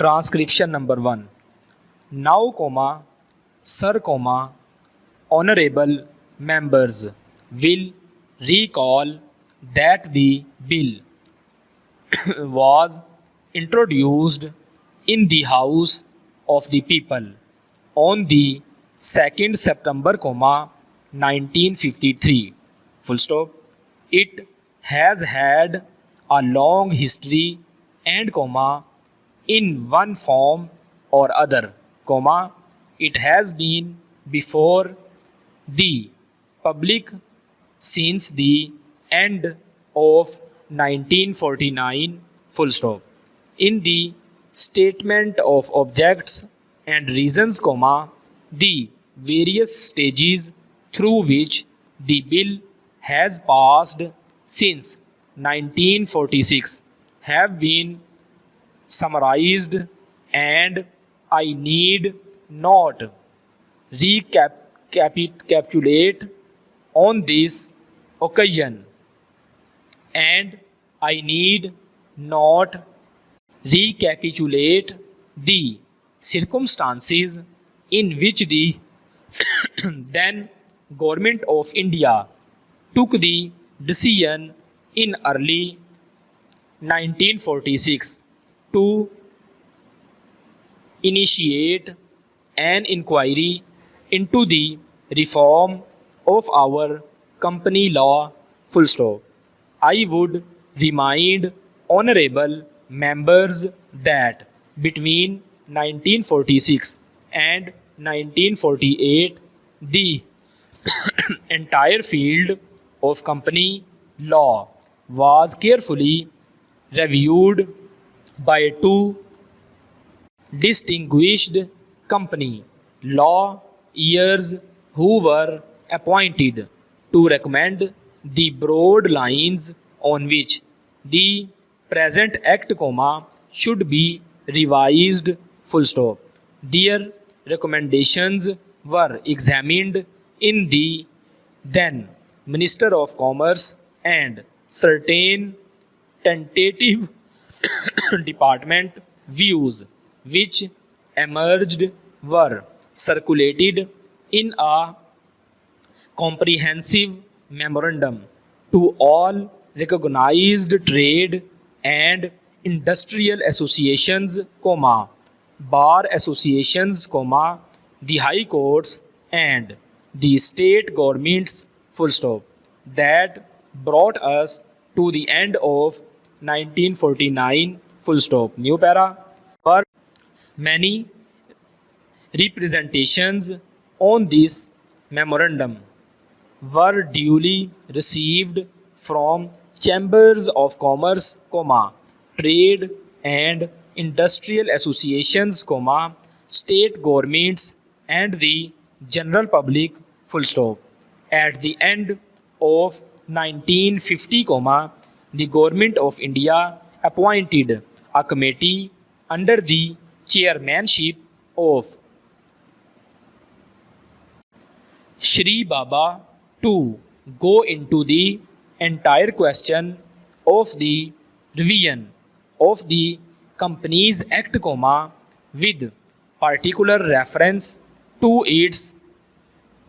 Transcription number 1. Now, sir, honorable members will recall that the bill was introduced in the House of the People on the 2nd September, 1953. Full stop. It has had a long history and in one form or other, it has been before the public since the end of 1949. Full stop. In the statement of objects and reasons, the various stages through which the bill has passed since 1946 have been summarized, and I need not recapitulate on this occasion, and I need not recapitulate the circumstances in which the then Government of India took the decision in early 1946 to initiate an inquiry into the reform of our company law. Full stop. I would remind honorable members that between 1946 and 1948 the entire field of company law was carefully reviewed by two distinguished company lawyers who were appointed to recommend the broad lines on which the present act, should be revised. Full stop. Their recommendations were examined in the then Minister of Commerce, and certain tentative department views which emerged were circulated in a comprehensive memorandum to all recognized trade and industrial associations, bar associations, the high courts and the state governments. Full stop. That brought us to the end of 1949. Full stop. New para. Were many representations on this memorandum were duly received from chambers of commerce, trade and industrial associations, state governments and the general public. Full stop. At the end of 1950, the Government of India appointed a committee under the chairmanship of Shri Baba to go into the entire question of the revision of the Companies Act, with particular reference to its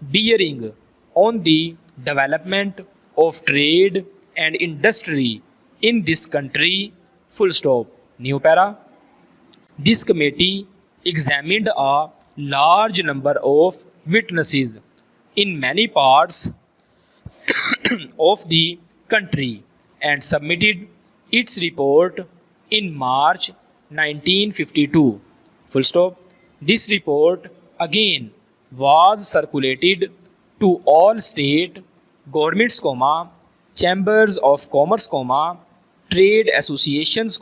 bearing on the development of trade and industry in this country. Full stop. New para. This committee examined a large number of witnesses in many parts of the country and submitted its report in March 1952. Full stop. This report again was circulated to all state governments, chambers of commerce, trade associations,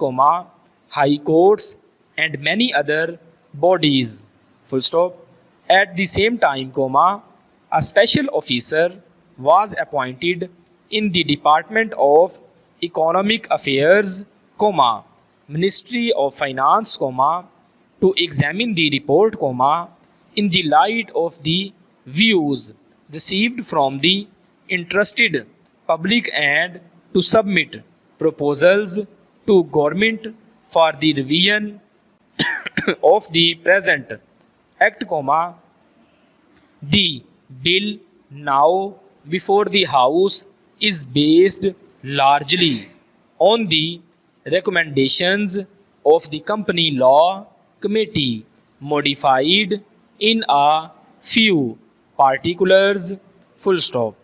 high courts and many other bodies. Full stop. At the same time, a special officer was appointed in the Department of Economic Affairs, Ministry of Finance, to examine the report, in the light of the views received from the interested public and to submit proposals to government for the revision of the present act, comma, the bill now before the House is based largely on the recommendations of the Company Law Committee, modified in a few particulars, full stop.